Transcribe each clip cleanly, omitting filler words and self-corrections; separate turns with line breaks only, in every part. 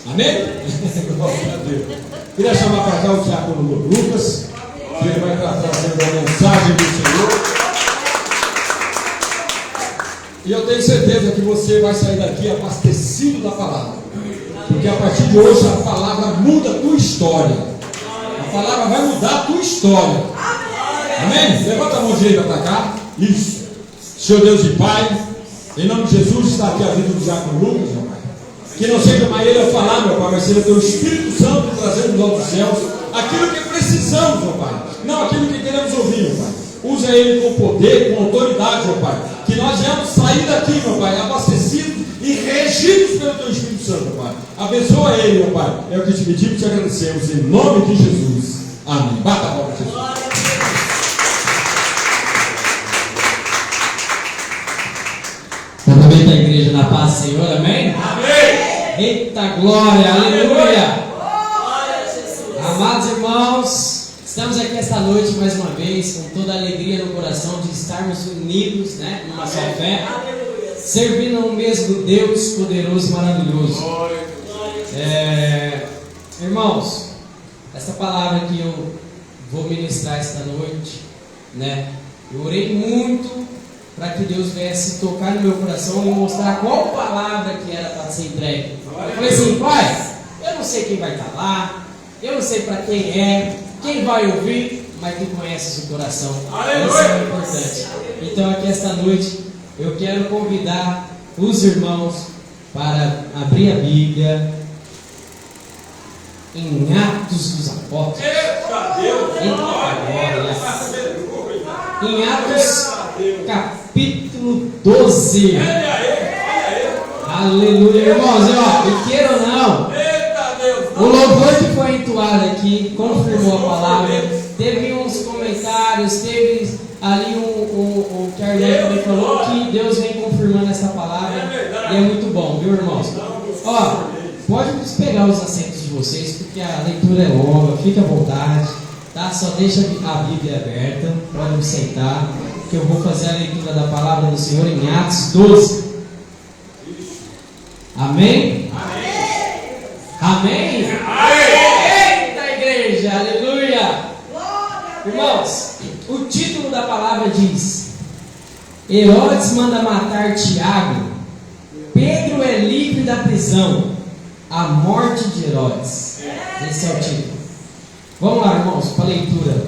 Amém? Glória a Deus. Queria chamar para cá o diácono Lucas, que ele vai estar trazendo a mensagem do Senhor. E eu tenho certeza que você vai sair daqui abastecido da palavra, porque a partir de hoje a palavra muda a tua história. A palavra vai mudar a tua história. Amém? Levanta a mão direita para cá. Isso. Senhor Deus e Pai, em nome de Jesus, está aqui a vida do diácono Lucas, meu Pai. Que não seja mais ele a falar, meu Pai, mas seja teu Espírito Santo trazendo dos altos céus aquilo que precisamos, meu Pai, não aquilo que queremos ouvir, meu Pai. Usa ele com poder, com autoridade, meu Pai. Que nós venhamos sair daqui, meu Pai, abastecidos e regidos pelo teu Espírito Santo, meu Pai. Abençoa ele, meu Pai. É o que te pedimos e te agradecemos, em nome de Jesus. Amém. Bata a palma, Jesus.
Cumprimento a igreja na paz do Senhor, amém?
Amém.
Eita glória, aleluia.
Glória a Jesus.
Amados irmãos, estamos aqui esta noite mais uma vez, com toda a alegria no coração de estarmos unidos, né, numa só fé,
Aleluia.
servindo ao mesmo Deus poderoso e maravilhoso. Irmãos, essa palavra que eu vou ministrar esta noite, né, eu orei muito para que Deus viesse tocar no meu coração e mostrar qual palavra que era para ser entregue. Eu falei assim, Pai, eu não sei quem vai estar lá, eu não sei para quem vai ouvir, mas tu conheces o coração. Isso é importante. Então aqui esta noite eu quero convidar os irmãos para abrir a Bíblia em Atos dos Apóstolos. Em Atos capítulo 12. Aleluia, irmãos. E queira ou não, o louvor que foi entoado aqui confirmou a palavra. Teve uns comentários, teve ali o que a irmã também falou, que Deus vem confirmando essa palavra. E é muito bom, viu, irmãos? Pode pegar os assentos de vocês, porque a leitura é longa, fica à vontade, tá? Só deixa a Bíblia aberta, pode sentar, que eu vou fazer a leitura da palavra do Senhor em Atos 12. Amém? Amém? Eita igreja, aleluia! Irmãos, o título da palavra diz: Herodes manda matar Tiago, Pedro é livre da prisão, a morte de Herodes. Esse é o título. Vamos lá, irmãos, para a leitura.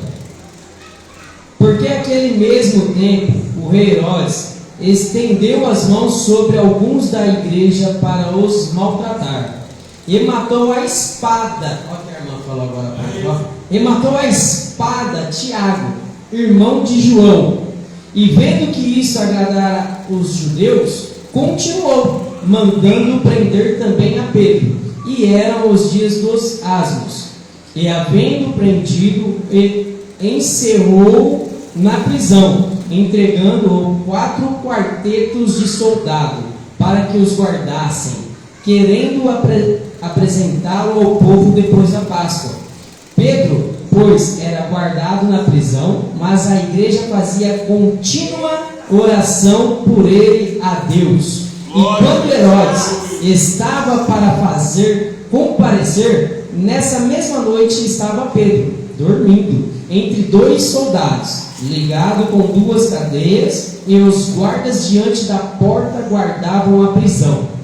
Porque aquele mesmo tempo, o rei Herodes estendeu as mãos sobre alguns da igreja para os maltratar, e matou a espada. Olha o que a irmã falou agora. E matou a espada Tiago, irmão de João. E vendo que isso agradara os judeus, continuou, mandando prender também a Pedro. E eram os dias dos asmos. E havendo prendido, encerrou na prisão, entregando-o 4 quartetos de soldado para que os guardassem, querendo apresentá-lo ao povo depois da Páscoa. Pedro, pois, era guardado na prisão, mas a igreja fazia contínua oração por ele a Deus. E quando Herodes estava para fazer comparecer, nessa mesma noite estava Pedro, dormindo, entre 2 soldados, ligado com 2 cadeias, e os guardas diante da porta guardavam a prisão.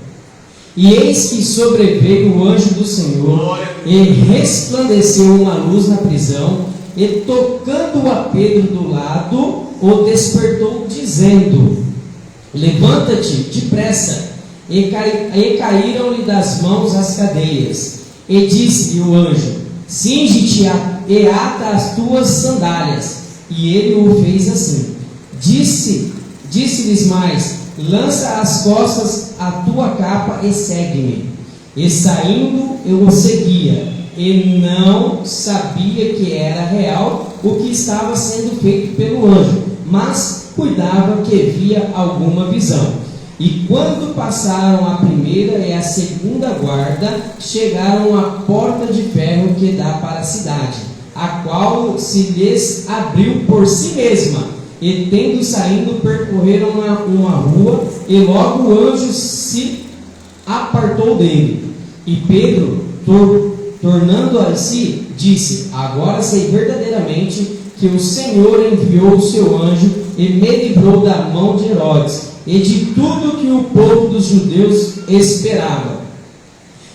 E eis que sobreveio o anjo do Senhor, e resplandeceu uma luz na prisão, e tocando a Pedro do lado, o despertou, dizendo: Levanta-te depressa. E caíram-lhe das mãos as cadeias. E disse-lhe o anjo: Cinge-te e ata as tuas sandálias. E ele o fez assim. Disse-lhes mais: Lança às costas a tua capa e segue-me. E saindo eu o seguia, e não sabia que era real o que estava sendo feito pelo anjo, mas cuidava que via alguma visão. E quando passaram a primeira e a segunda guarda, chegaram à porta de ferro que dá para a cidade, a qual se lhes abriu por si mesma. E tendo saindo, percorreram uma rua, e logo o anjo se apartou dele. E Pedro, tornando a si, disse: agora sei verdadeiramente que o Senhor enviou o seu anjo e me livrou da mão de Herodes e de tudo que o povo dos judeus esperava.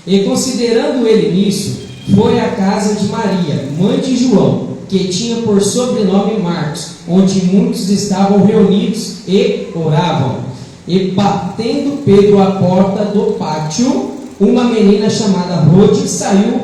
E considerando ele nisso, foi à casa de Maria, mãe de João, que tinha por sobrenome Marcos, onde muitos estavam reunidos e oravam. E batendo Pedro à porta do pátio, uma menina chamada Rode saiu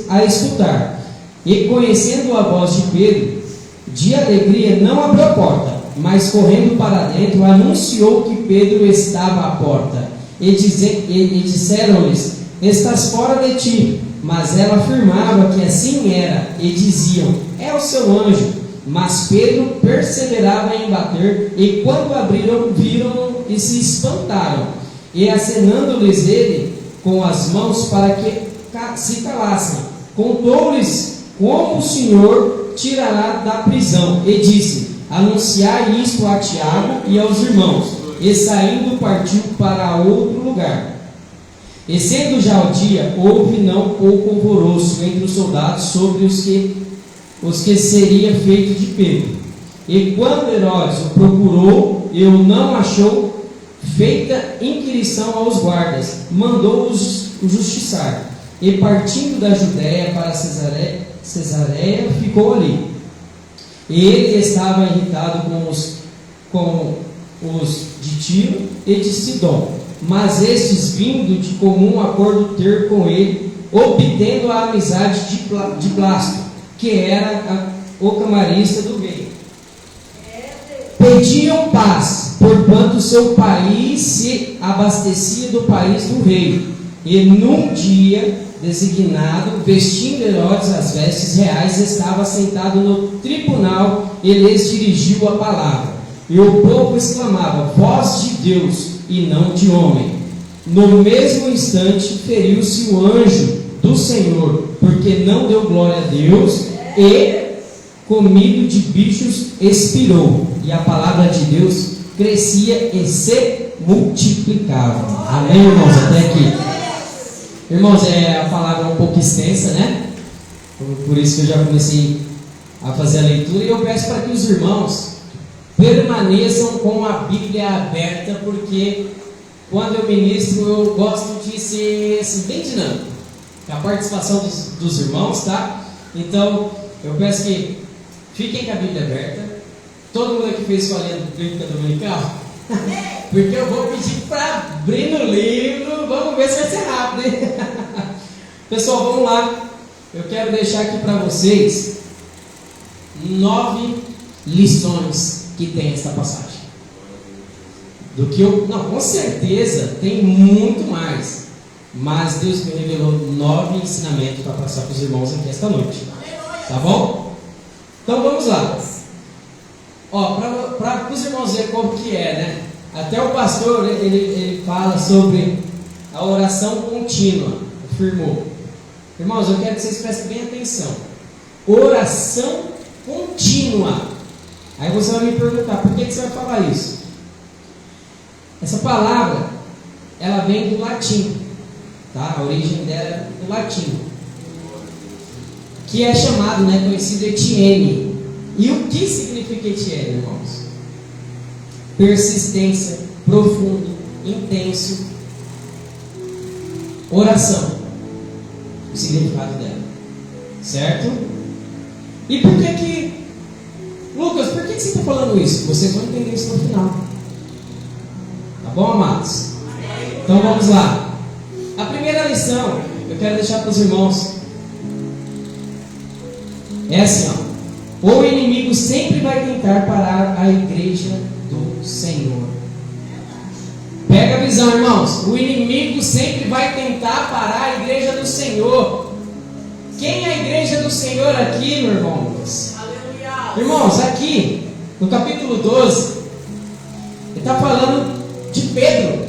a escutar. E conhecendo a voz de Pedro, de alegria não abriu a porta, mas correndo para dentro, anunciou que Pedro estava à porta. E disseram-lhes: estás fora de ti. Mas ela afirmava que assim era, e diziam: é o seu anjo. Mas Pedro perseverava em bater, e quando abriram, viram e se espantaram. E acenando-lhes ele com as mãos para que se calassem, contou-lhes como o Senhor tirará da prisão, e disse: anunciai isto a Tiago e aos irmãos. E saindo partiu para outro lugar. E sendo já o dia, houve não pouco alvoroço entre os soldados sobre os que seria feito de Pedro. E quando Herodes o procurou e o não achou, feita inquirição aos guardas, mandou-os justiçar. E partindo da Judéia para Cesareia, ficou ali. E ele estava irritado com os de Tiro e de Sidom. Mas estes, vindo de comum acordo ter com ele, obtendo a amizade de Blasto, que era o camarista do rei, pediam paz, porquanto seu país se abastecia do país do rei. E num dia designado, vestindo Herodes as vestes reais, estava sentado no tribunal e lhes dirigiu a palavra. E o povo exclamava: voz de Deus e não de homem. No mesmo instante feriu-se o anjo do Senhor, porque não deu glória a Deus, e comido de bichos expirou. E a palavra de Deus crescia e se multiplicava. Amém, irmãos? Até aqui. Irmãos, a palavra é um pouco extensa, né? Por isso que eu já comecei a fazer a leitura, e eu peço para que os irmãos permaneçam com a Bíblia aberta, porque quando eu ministro eu gosto de ser assim, bem dinâmico, a participação dos irmãos, tá? Então eu peço que fiquem com a Bíblia aberta. Todo mundo aqui fez escolinha bíblica dominical? Porque eu vou pedir para abrir no livro. Vamos ver se vai ser rápido, hein? Pessoal, vamos lá. Eu quero deixar aqui para vocês 9 lições que tem essa passagem. Com certeza tem muito mais, mas Deus me revelou 9 ensinamentos para passar para os irmãos aqui esta noite. Tá bom? Então vamos lá. Para os irmãos verem como que é, né? Até o pastor ele fala sobre a oração contínua. Afirmou. Irmãos, eu quero que vocês prestem bem atenção. Oração contínua. Aí você vai me perguntar: por que você vai falar isso? Essa palavra, ela vem do latim, tá? A origem dela é do latim, que é chamado, né, conhecido Etienne. E o que significa Etienne, irmãos? Persistência, profundo, intenso, oração. O significado dela, certo? E por que Lucas, por que você está falando isso? Vocês vão entender isso no final. Tá bom, amados? Então vamos lá. A primeira lição eu quero deixar para os irmãos é assim, ó: o inimigo sempre vai tentar parar a igreja do Senhor. Pega a visão, irmãos. O inimigo sempre vai tentar parar a igreja do Senhor. Quem é a igreja do Senhor aqui, meu irmão? Irmãos, aqui no capítulo 12, ele está falando de Pedro.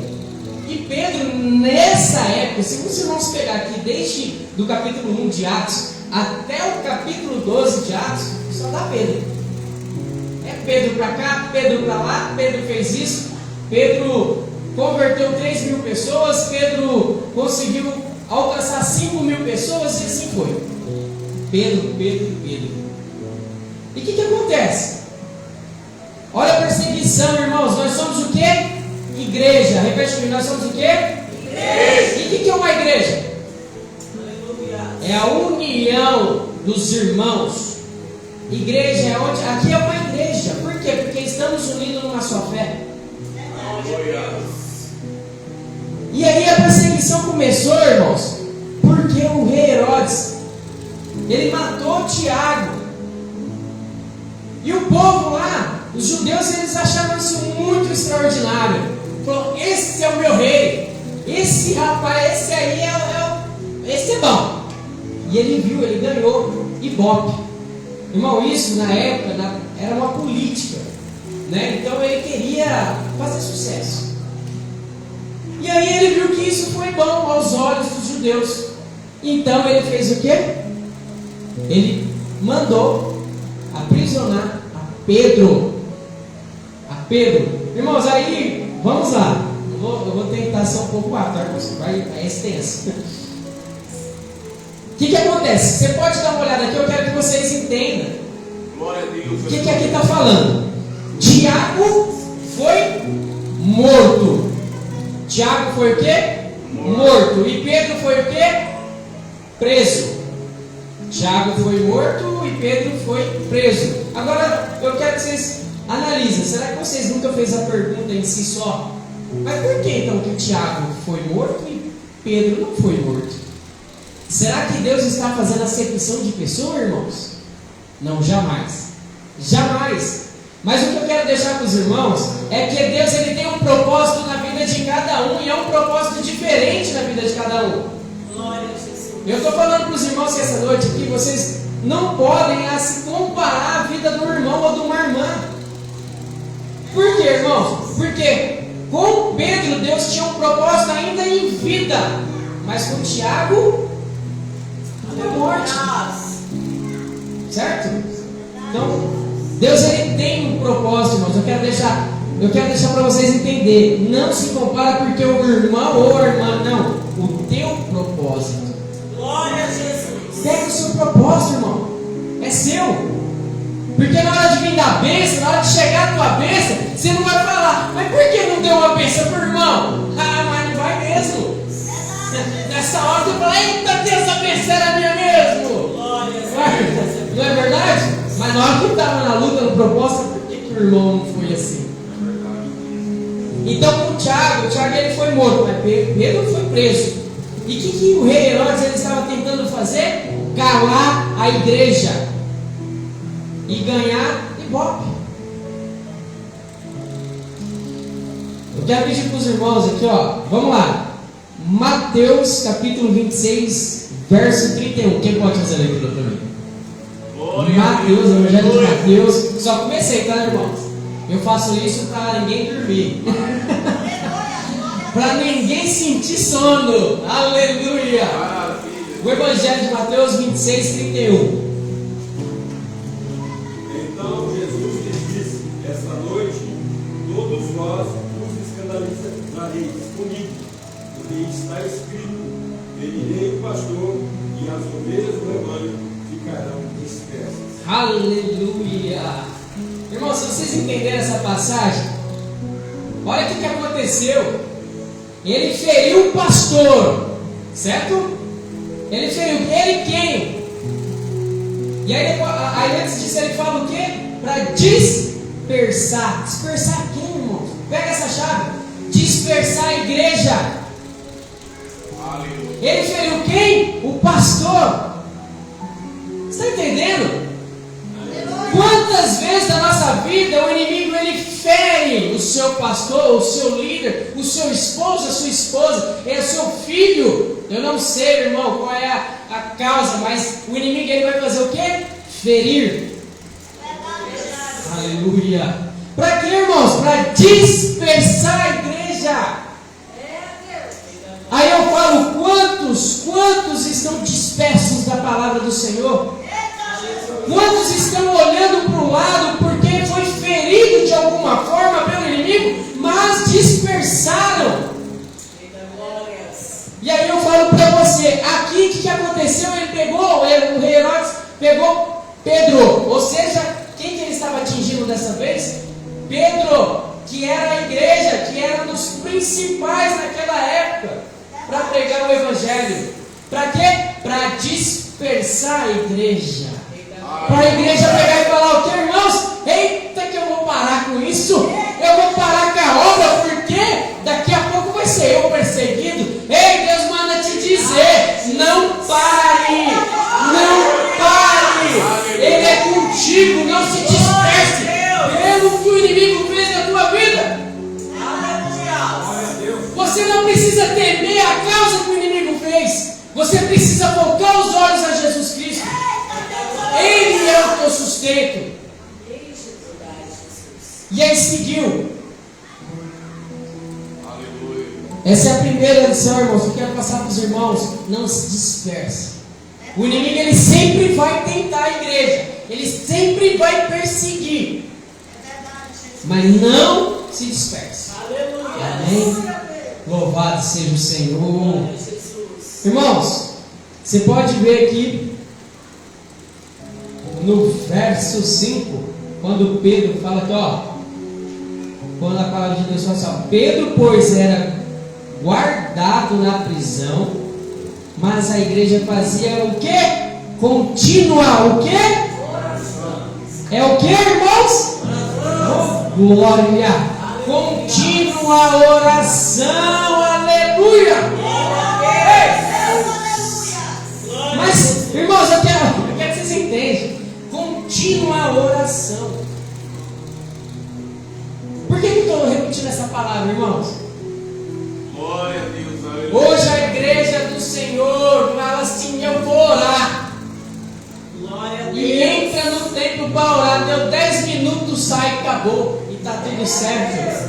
E Pedro, nessa época, se os irmãos pegar aqui desde do capítulo 1 de Atos até o capítulo 12 de Atos, só dá Pedro. É Pedro para cá, Pedro para lá, Pedro fez isso, Pedro converteu 3.000 pessoas, Pedro conseguiu alcançar 5.000 pessoas e assim foi. Pedro. E o que acontece? Olha a perseguição, irmãos. Nós somos o quê? Igreja. Repete comigo, nós somos o quê? Igreja. E o que é uma igreja? É a união dos irmãos. Igreja é onde? Aqui é uma igreja. Por quê? Porque estamos unidos numa só fé. E aí a perseguição começou, irmãos, porque o rei Herodes, ele matou Tiago. E o povo lá, os judeus, eles acharam isso muito extraordinário. Falou, esse é o meu rei. Esse rapaz, esse aí esse é bom. E ele viu, ele ganhou Ibope. Irmão, isso na época era uma política, né? Então ele queria fazer sucesso. E aí ele viu que isso foi bom aos olhos dos judeus. Então ele fez o quê? Ele mandou aprisionar a Pedro. Irmãos, aí, vamos lá. Eu vou tentar ser um pouco rápido, é extenso. O que acontece? Você pode dar uma olhada aqui, eu quero que vocês entendam.
Glória a Deus.
O que aqui está falando? Tiago foi morto. Tiago foi o quê? Morto. E Pedro foi o quê? Preso. Tiago foi morto e Pedro foi preso. Agora eu quero que vocês analisem. Será que vocês nunca fez a pergunta em si só? Mas por que então que Tiago foi morto e Pedro não foi morto? Será que Deus está fazendo acepção de pessoa, irmãos? Não, jamais. Jamais. Mas o que eu quero deixar para os irmãos é que Deus, ele tem um propósito na vida de cada um, e é um propósito diferente na vida de cada um.
Glória a Jesus.
Eu estou falando para os irmãos que essa noite aqui, vocês não podem se comparar a vida do irmão ou de uma irmã. Por quê, irmãos? Porque com Pedro, Deus tinha um propósito ainda em vida, mas com Tiago, a morte. Certo? Então, Deus, ele tem um propósito, irmãos. Eu quero deixar para vocês entenderem. Não se compara porque o irmão ou a irmã, não. O teu propósito.
Glória a Jesus.
Pega o seu propósito, irmão. É seu. Porque na hora de vir da bênção, na hora de chegar a tua bênção, você não vai falar, mas por que não deu uma bênção para o irmão? Ah, mas não vai mesmo. Nessa hora você fala, eita, essa bênção era minha mesmo.
Glória a Deus.
Não é verdade? Mas na hora que estava na luta, no propósito, por que o irmão não foi assim? Então com o Tiago ele foi morto, mas Pedro foi preso. E o que o rei Herodes ele estava tentando fazer? Calar a igreja e ganhar Ibope. Eu quero pedir para os irmãos aqui, ó, vamos lá. Mateus capítulo 26, verso 31. Quem pode fazer a leitura para mim? Mateus, Evangelho de Mateus. Só comecei, tá, irmãos? Eu faço isso para ninguém dormir. Para ninguém sentir sono. Aleluia. O Evangelho de Mateus 26, 31.
Então Jesus lhes disse: esta noite todos vós vos escandalizareis comigo, porque está escrito: ferirei o pastor e as ovelhas do rebanho ficarão dispersas.
Aleluia. Irmãos, se vocês entenderem essa passagem, olha o que aconteceu. Ele feriu o pastor, certo? Ele feriu ele quem? E aí antes disso ele fala o quê? Para dispersar. Dispersar quem, irmãos? Pega essa chave. Dispersar a igreja.
Aleluia.
Ele feriu quem? O pastor. Você está entendendo? Quantas vezes na nossa vida o inimigo ele fere o seu pastor, o seu líder, o seu esposo, a sua esposa, o seu filho? Eu não sei, irmão, qual é a causa, mas o inimigo ele vai fazer o quê? Ferir. Aleluia. Para quê, irmãos? Para dispersar a igreja. Aí eu falo, quantos estão dispersos da palavra do Senhor? Quantos estão olhando para o lado porque foi ferido de alguma forma pelo inimigo, mas dispersaram.
Glórias.
E aí eu falo para você, aqui o que aconteceu? Ele pegou, o rei Herodes pegou Pedro, ou seja, quem que ele estava atingindo dessa vez? Pedro, que era a igreja, que era um dos principais naquela época, para pregar o evangelho. Para quê? Para dispersar a igreja. Para a igreja pegar e falar: o que, irmãos? Eita, que eu vou parar com isso. Eu vou parar com a obra, porque daqui a pouco vai ser eu perseguido. Ei, Deus manda te dizer: não pare, não pare. Ele é contigo, não se disperse pelo que o inimigo fez na tua vida. Você não precisa temer a causa que o inimigo fez. Você precisa focar os olhos a Jesus Cristo. Ele é o teu sustento. E aí seguiu. Essa é a primeira lição, irmãos. Eu quero passar para os irmãos: não se disperse. O inimigo, ele sempre vai tentar a igreja. Ele sempre vai perseguir. Mas não se disperse. Amém? Louvado seja o Senhor. Irmãos, você pode ver aqui no verso 5, quando Pedro fala aqui, ó, quando a palavra de Deus fala assim, ó, Pedro, pois, era guardado na prisão, mas a igreja fazia o quê? Contínua, o quê? É o quê, irmãos? Glória! Contínua oração, aleluia! Mas, irmãos, eu quero que vocês entendam. Contínua oração. Por que eu estou repetindo essa palavra, irmãos?
Glória a Deus, aleluia.
Hoje a igreja do Senhor fala assim: eu vou orar.
Glória a Deus.
E entra no templo para orar. Deu 10 minutos, sai, acabou. E está tudo certo.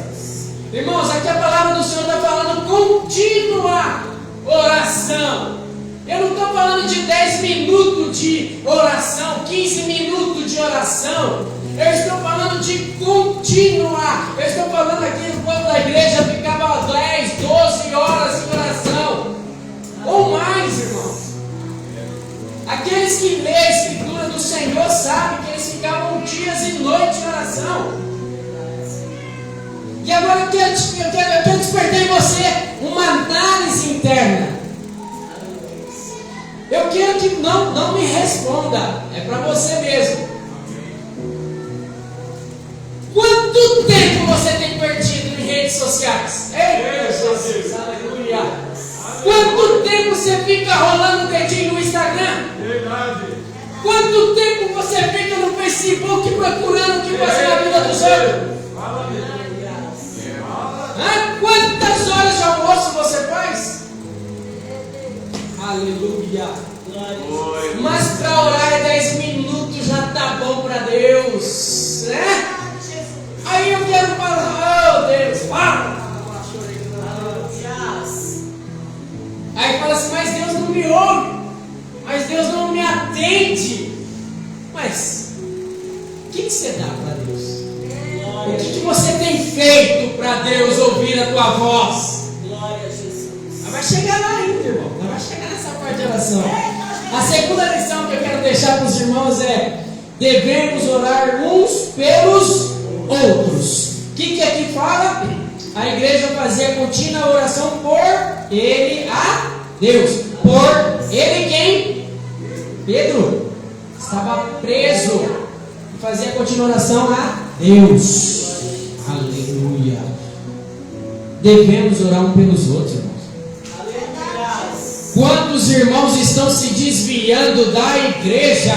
Irmãos, aqui a palavra do Senhor está falando contínua oração. Eu não estou falando de 10 minutos de oração, 15 minutos de oração. Eu estou falando de continuar. Eu estou falando aqui do povo da igreja ficava 10, 12 horas em oração. Ou mais, irmãos. Aqueles que lêem a Escritura do Senhor sabem que eles ficavam dias e noites em oração. E agora eu quero despertar em você uma análise interna. Eu quero que não me responda, é para você mesmo. Quanto tempo você tem perdido em redes sociais? Ei, Jesus, aleluia. Quanto tempo você fica rolando o dedinho no Instagram?
Verdade.
Quanto tempo você fica no Facebook procurando o que fazer na vida dos outros? Quantas horas de almoço você faz? Aleluia. Mas para orar é 10 minutos já está bom para Deus, né? Aí eu quero falar: oh Deus, fala. Aí fala assim: mas Deus não me ouve, mas Deus não me atende. Mas o que você dá para Deus? O que você tem feito para Deus ouvir a tua voz?
Glória a Jesus.
Vai chegar lá ainda, irmão. Vai chegar nessa parte de oração. A segunda lição que eu quero deixar para os irmãos é: devemos orar uns pelos outros. O que aqui fala? A igreja fazia contínua oração por ele a Deus. Por ele quem? Pedro. Estava preso. E fazia contínua oração a Deus. Aleluia. Devemos orar uns pelos outros, irmãos. Quantos irmãos estão se desviando da igreja?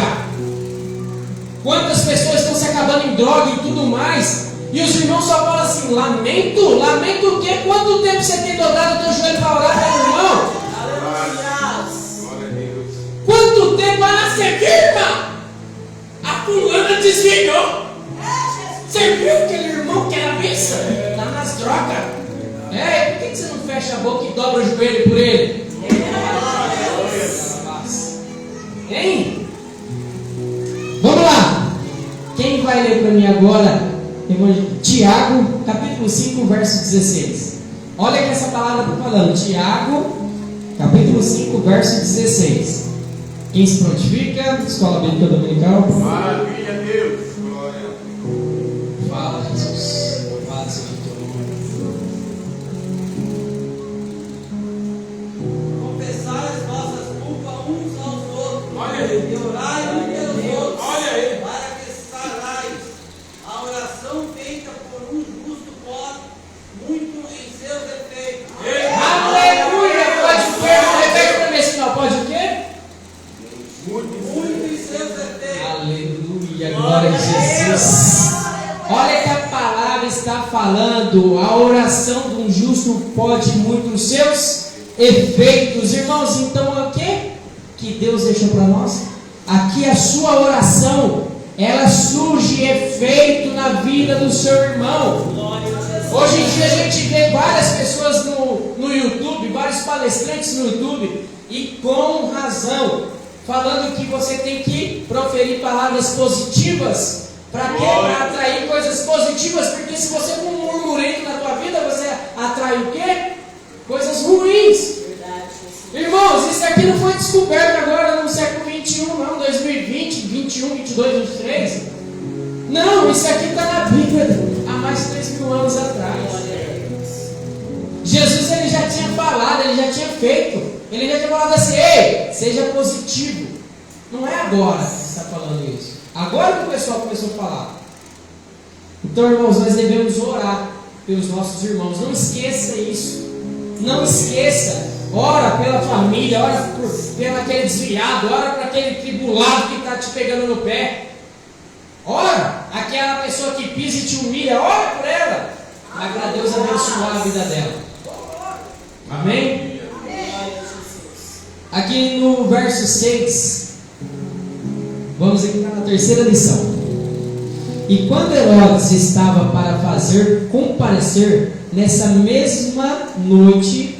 Quantas pessoas estão se acabando em droga e tudo mais? E os irmãos só falam assim: lamento? Lamento o quê? Quanto tempo você tem dobrado o teu joelho para orar pelo irmão?
Glória a Deus.
Quanto tempo? Você firma? A fulana desviou. Você viu aquele irmão que era bênção? Está nas drogas. Por que você não fecha a boca e dobra o joelho por ele? Hein? Vamos lá. Quem vai ler para mim agora? Tiago, capítulo capítulo 5, verso 16. Olha que essa palavra está falando. Tiago, capítulo 5, verso 16. Quem se prontifica? Escola Bíblica Dominical.
Maravilha, Deus. Glória.
Fala, Jesus. Fala, Senhor.
Confessar as nossas culpas uns aos outros.
Olha aí.
E orai uns pelos outros.
Olha aí.
Para que sarais. A oração feita por um justo pode muito em seus efeitos.
Aleluia! Pode repete para mim, senão pode o quê?
Muito em seus efeitos.
Aleluia, glória a Jesus. Olha que a palavra está falando, a oração de um justo pode muito nos seus efeitos. Irmãos, então é o que Deus deixou para nós? Aqui a sua oração, ela surge efeito na vida do seu irmão. Hoje em dia a gente vê várias pessoas no YouTube, vários palestrantes no YouTube, e com razão, falando que você tem que proferir palavras positivas. Para quê? Para atrair coisas positivas, porque se você for um murmurento na tua vida, você atrai o quê? Coisas ruins. Irmãos, isso aqui não foi descoberto agora no século 21, não, 2020, 21, 22, 23. Não, isso aqui está na Bíblia há mais de 3.000 anos atrás. Jesus ele já tinha falado, ele já tinha feito. Ele já tinha falado assim: ei, seja positivo. Não é agora que está falando isso. Agora que o pessoal começou a falar. Então, irmãos, nós devemos orar pelos nossos irmãos. Não esqueça isso. Não esqueça. Ora pela família, ora pelo aquele desviado, ora para aquele tribulado que está te pegando no pé. Ora, aquela pessoa que pisa e te humilha, ora por ela. Para Deus abençoar a vida dela. Amém? Aqui no verso 6, vamos entrar na terceira lição. E quando Herodes estava para fazer comparecer, nessa mesma noite,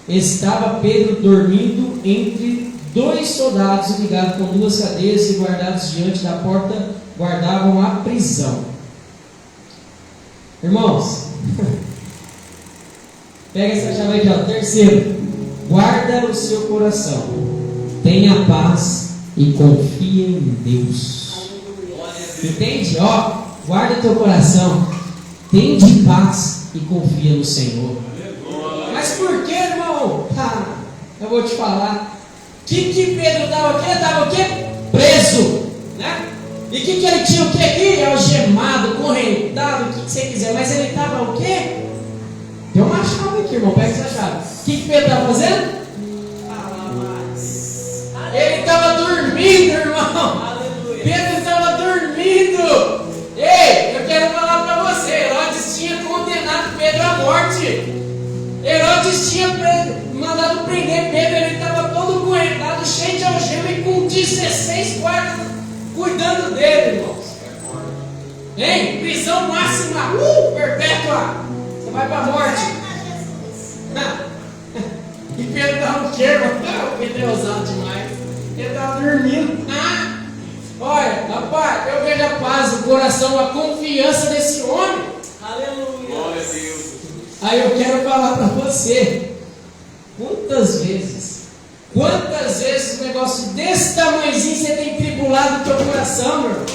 estava Pedro dormindo entre dois soldados ligados com duas cadeias e guardados diante da porta, guardavam a prisão. Irmãos, pega essa chave aqui, ó. Terceiro, guarda o seu coração, tenha paz e confia em Deus. Entende? Ó, guarda teu coração, tenha paz e confia no Senhor. Mas por que, irmão? Eu vou te falar. Que Pedro estava aqui? Ele estava o quê? Preso, né? E que ele tinha o que aqui? Algemado, correntado, o que você quiser. Mas ele estava o quê? Tem uma chave aqui, irmão. Pega essa chave. O que Pedro estava fazendo? Ele estava dormindo, irmão. Pedro estava dormindo. Ei, eu quero falar para você. Herodes tinha condenado Pedro à morte. Herodes tinha mandado prender Pedro. Ele estava todo correntado, cheio de algema e com 16 guardas cuidando dele, irmãos. Hein? Prisão máxima, perpétua. Você vai para a morte. E Pedro estava o quê, irmão? Pedro é ousado demais. Ele estava dormindo. Olha, rapaz, eu vejo a paz, o coração, a confiança desse homem.
Aleluia.
Glória a Deus.
Aí eu quero falar para você. Quantas vezes um negócio desse tamanhozinho você tem tribulado o teu coração, meu irmão?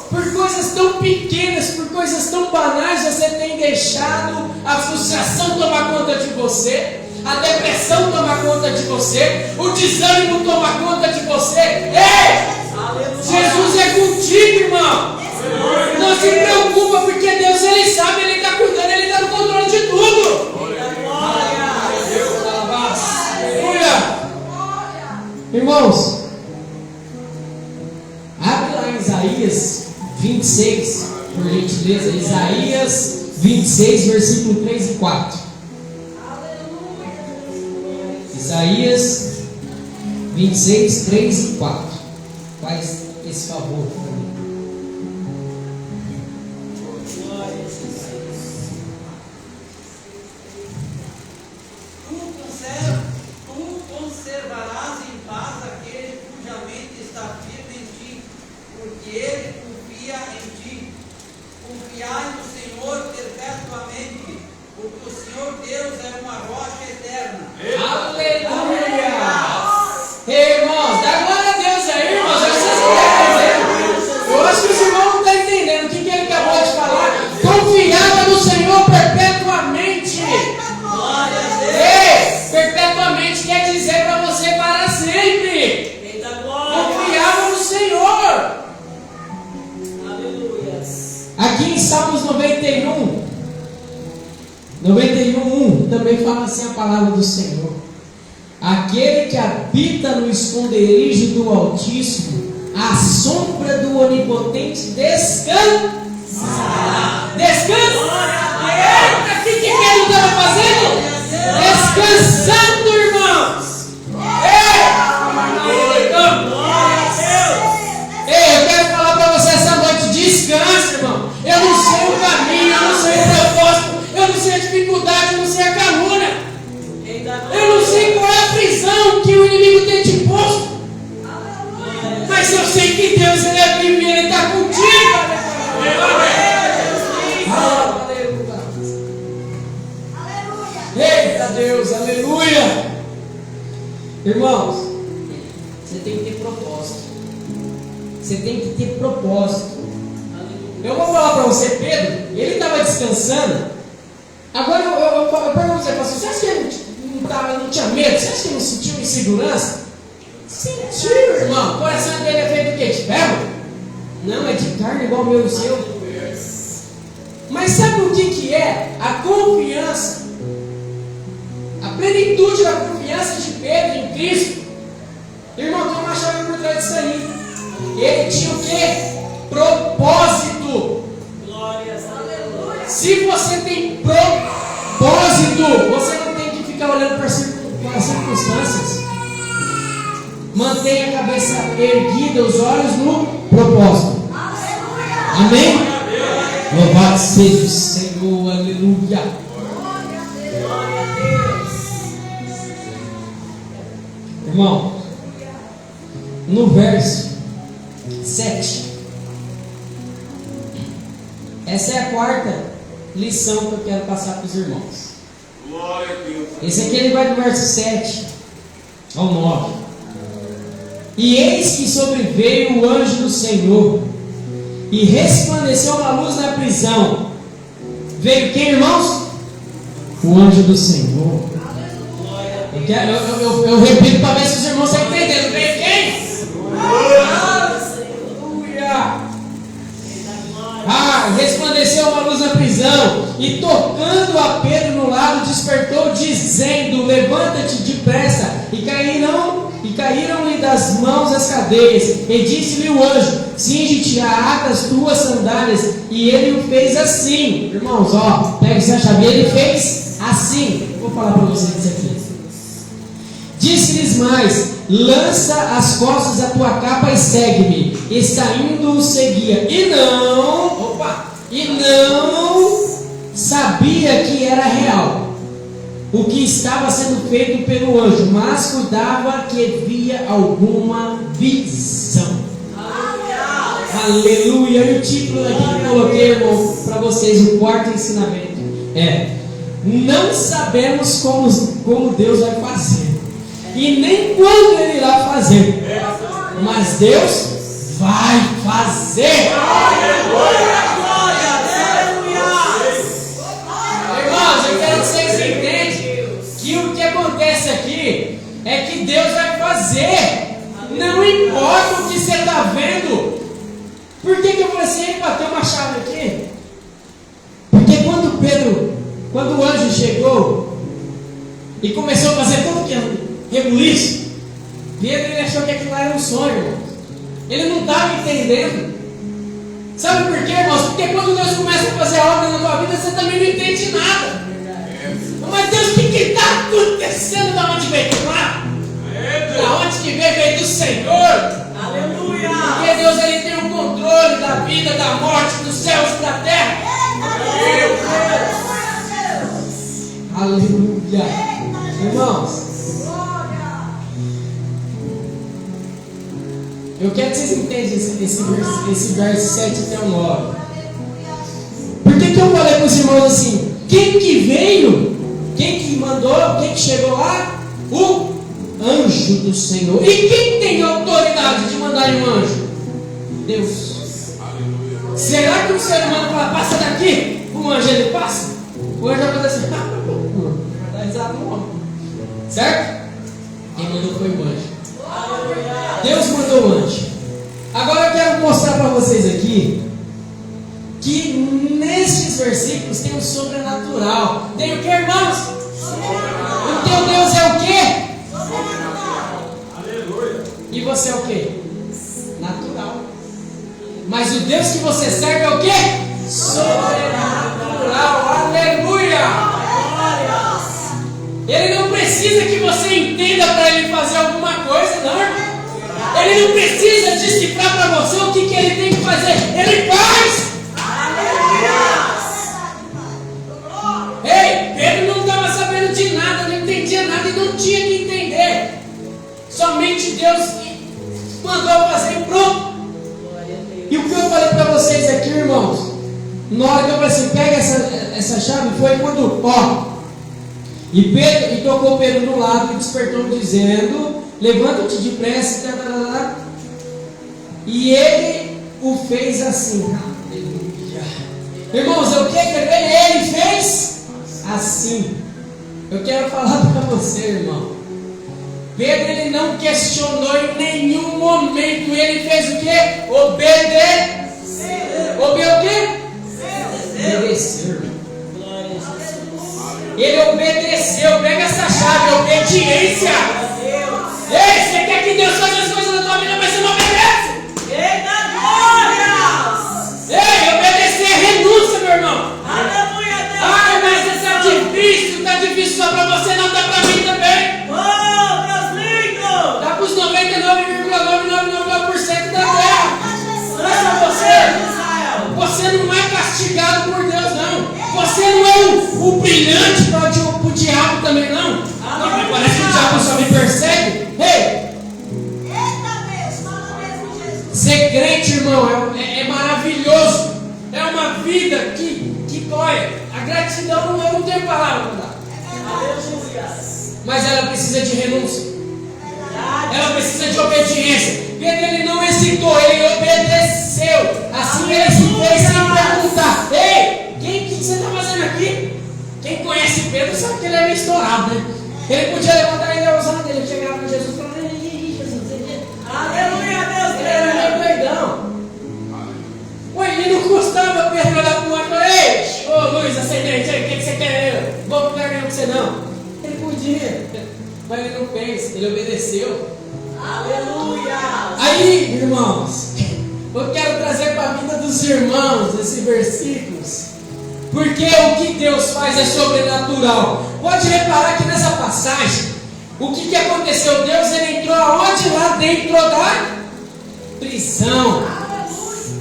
Por coisas tão pequenas, por coisas tão banais, você tem deixado a frustração tomar conta de você, a depressão tomar conta de você, o desânimo tomar conta de você. Ei! Jesus é contigo, irmão. Não se preocupa, porque Deus ele sabe, ele está cuidando, ele está no controle de tudo. Irmãos, abre lá em Isaías 26, por gentileza. Isaías 26, versículo 3 e 4. Isaías 26, 3 e 4. Faz esse favor para mim.
Tu conservarás em paz aquele cuja mente está firme em ti, porque ele confia em ti. Confiai no Senhor.
91:1 também fala assim a palavra do Senhor: aquele que habita no esconderijo do Altíssimo, à sombra do Onipotente descansará. Descansa! Eita, o que ele estava fazendo? Descansando, irmãos! Ei, eu quero falar para você essa noite: descansa, irmão. Eu não sei o caminho, eu não sei o propósito, eu não sei a dificuldade, eu não sei a calúnia, eu não sei qual é a prisão que o inimigo tem te posto, mas eu sei que Deus, Ele é vivo e Ele está contigo. Eita Deus, aleluia. Irmãos, você tem que ter propósito. Você tem que ter propósito. Eu vou falar para você, Pedro, ele estava descansando. Agora eu pergunto para você, pastor, você acha que ele não tinha medo? Você acha que ele não sentiu insegurança? Sentiu, irmão. O coração dele é feito do quê? De ferro? Não, é de carne igual o meu e o seu. Mas sabe o que é a confiança? A plenitude da confiança de Pedro em Cristo. Irmão, tem uma chave por trás disso aí. Ele tinha o quê? Propósito. Se você tem propósito, você não tem que ficar olhando para as circunstâncias. Mantenha a cabeça erguida, os olhos no propósito. Amém? Louvado seja o Senhor, aleluia. Irmão, no verso 7, essa é a quarta lição que eu quero passar para os irmãos.
Glória a Deus.
Esse aqui ele vai do verso 7 ao 9. E eis que sobreveio o anjo do Senhor, e resplandeceu uma luz na prisão. Veio quem, irmãos? O anjo do Senhor. Eu repito para ver se os irmãos estão entendendo. Veio quem? Aleluia! Resplandeceu uma luz na prisão, e tocando a Pedro no lado, despertou, dizendo: levanta-te depressa. E caíram-lhe das mãos as cadeias. E disse-lhe o anjo: cinge-te, ata as tuas sandálias. E ele o fez assim. Irmãos, pega essa chave. Ele fez assim. Vou falar para vocês isso aqui. Disse-lhes mais: lança as costas da tua capa e segue-me. E saindo o seguia. E não sabia que era real o que estava sendo feito pelo anjo, mas cuidava que via alguma visão. Aleluia! E o título aqui que eu coloquei, irmão, para vocês, o quarto ensinamento é: não sabemos como Deus vai fazer, e nem quando Ele irá fazer, mas Deus vai fazer. Irmãos, eu quero que vocês entendam que o que acontece aqui é que Deus vai fazer. Não importa o que você está vendo. Por que eu falei assim, bateu uma chave aqui? Porque quando o anjo chegou e começou a fazer todo aquele rebuliço, Pedro, ele achou que aquilo lá era um sonho, irmão. Ele não estava entendendo. Sabe por quê, irmãos? Porque quando Deus começa a fazer a obra na tua vida, você também não entende nada. Mas Deus, o que está acontecendo? Da onde veio lá? Da onde que veio do Senhor. Aleluia! Porque Deus, Ele tem o controle da vida, da morte, dos céus e da terra. Aleluia! Irmãos, eu quero que vocês entendam esse verso 7 até o 9. Por que eu falei para os irmãos assim? Quem que veio? Quem que mandou? Quem que chegou lá? O anjo do Senhor. E quem tem autoridade de mandar um anjo? Deus. Aleluia. Será que o ser humano fala, passa daqui? O anjo ele passa? O anjo vai fazer assim, dá risada no homem. Certo? Quem mandou foi o anjo. Deus mandou o anjo. Agora eu quero mostrar para vocês aqui que nestes versículos tem um sobrenatural. Tem o que, irmãos? O teu Deus é o quê?
Aleluia.
E você é o quê? Natural. Mas o Deus que você serve é o quê? Sobrenatural. Aleluia. Ele não precisa que você entenda para ele fazer alguma coisa, não. Ele não precisa decifrar para você o que ele tem que fazer. Ele faz. Ei, Pedro não estava sabendo de nada, não entendia nada e não tinha que entender. Somente Deus mandou fazer e pronto. E o que eu falei para vocês aqui, irmãos, na hora que eu falei assim, pega essa chave, foi quando, e tocou Pedro no lado e despertou dizendo, levanta-te depressa, e ele o fez assim. Aleluia. Irmãos, o que ele fez? Assim. Eu quero falar para você, irmão. Pedro, ele não questionou em nenhum momento. Ele fez o quê? Obedeceu. O quê? Obedeceu. Ele obedeceu. Pega essa chave, obediência. Ei, você quer que Deus faça as coisas na tua vida, mas você não obedece?
Eita glória!
Ei, obedecer é renúncia, meu irmão.
Aleluia, Deus!
Ai, mas isso é difícil. Tá difícil só para você, não dá para mim também.
Oh, Deus lindo!
Dá para os 99,999% da terra. Não é só você. Você não é castigado por Deus, não. Você não é o brilhante para o diabo também, não. Não, mas parece que o diabo só me persegue. Ei! Ser crente, irmão, é maravilhoso. É uma vida que dói. A gratidão eu não tenho palavra para dar. Mas ela precisa de renúncia. Ela precisa de obediência. Pedro, ele não hesitou, ele obedeceu. Assim ele se fez sem perguntar. Ei, o que você está fazendo aqui? Quem conhece Pedro sabe que ele é meio estourado, né? Ele podia levantar ele ousado, ele chegava para Jesus e falava, ei, Jesus,
Aleluia, Deus
ele era meio doidão. Ué, e não custava Pedro olhar para o outro e falar, ei, ô Luiz, ascendente, o que você quer? Vou ficar ganhando com você não. Ele podia, mas ele não fez, ele obedeceu.
Aleluia!
Aí, irmãos, eu quero trazer para a vida dos irmãos esses versículos, porque o que Deus faz é sobrenatural. Pode reparar que nessa passagem, o que aconteceu? Deus, ele entrou aonde? Lá dentro da prisão.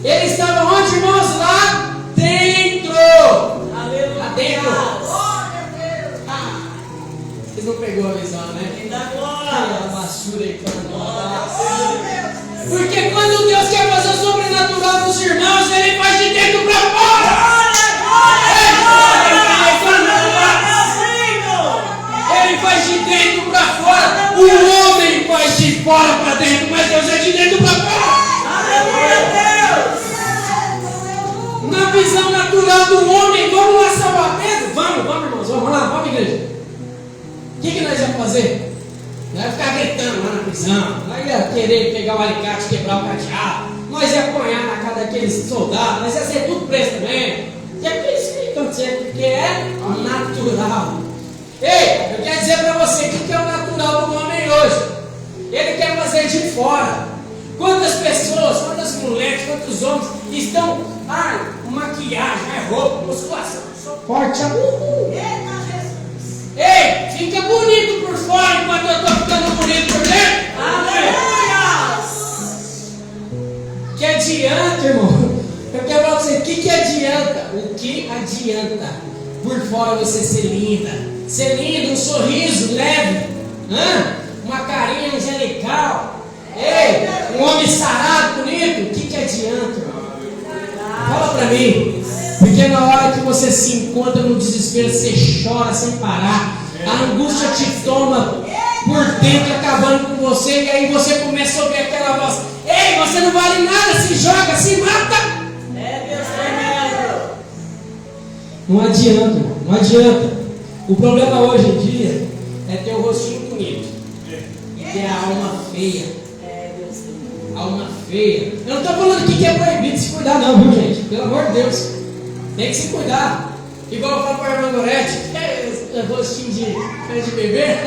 Ele estava onde, irmãos? Lá dentro.
Aleluia!
Lá dentro. Vocês não pegou a visão, né?
Da glória!
Aquela basura aí para nós. Porque quando Deus quer fazer o sobrenatural dos irmãos, ele faz de dentro para fora. Ele faz de dentro para fora. O homem faz de fora para dentro, mas Deus é de dentro para fora.
Aleluia, Deus!
Na visão natural do homem, vamos lá salvar Pedro? Vamos, irmãos, vamos lá, vamos, igreja. O que nós vamos fazer? Nós ia ficar gritando lá na prisão, nós ia querer pegar o alicate, quebrar o cadeado, nós ia apanhar na cara daqueles soldados, nós ia ser tudo preso também. E é por isso que acontece, porque é natural. Ei, eu quero dizer para você o que é o natural do homem hoje. Ele quer fazer de fora. Quantas pessoas, quantas mulheres, quantos homens estão, maquiagem, roupa, musculação, sou forte, Ei, fica bonito por fora enquanto eu estou ficando bonito por dentro.
Aleluia!
Que adianta, irmão? Eu quero falar para você, o que adianta? O que adianta? Por fora você ser linda, um sorriso leve, uma carinha angelical, ei, um homem sarado, bonito, o que adianta, irmão? Fala para mim. Porque na hora que você se encontra no desespero, você chora sem parar. A angústia te toma por dentro, acabando com você. E aí você começa a ouvir aquela voz: ei, você não vale nada, se joga, se mata.
Deus tremendo!
Não adianta, irmão, não adianta. O problema hoje em dia é ter o rostinho bonito e ter a alma feia. Alma feia. Eu não estou falando aqui que é proibido se cuidar, não, viu, gente? Pelo amor de Deus. Tem que se cuidar. Igual eu falo para a irmã Gorete, rostinho de bebê.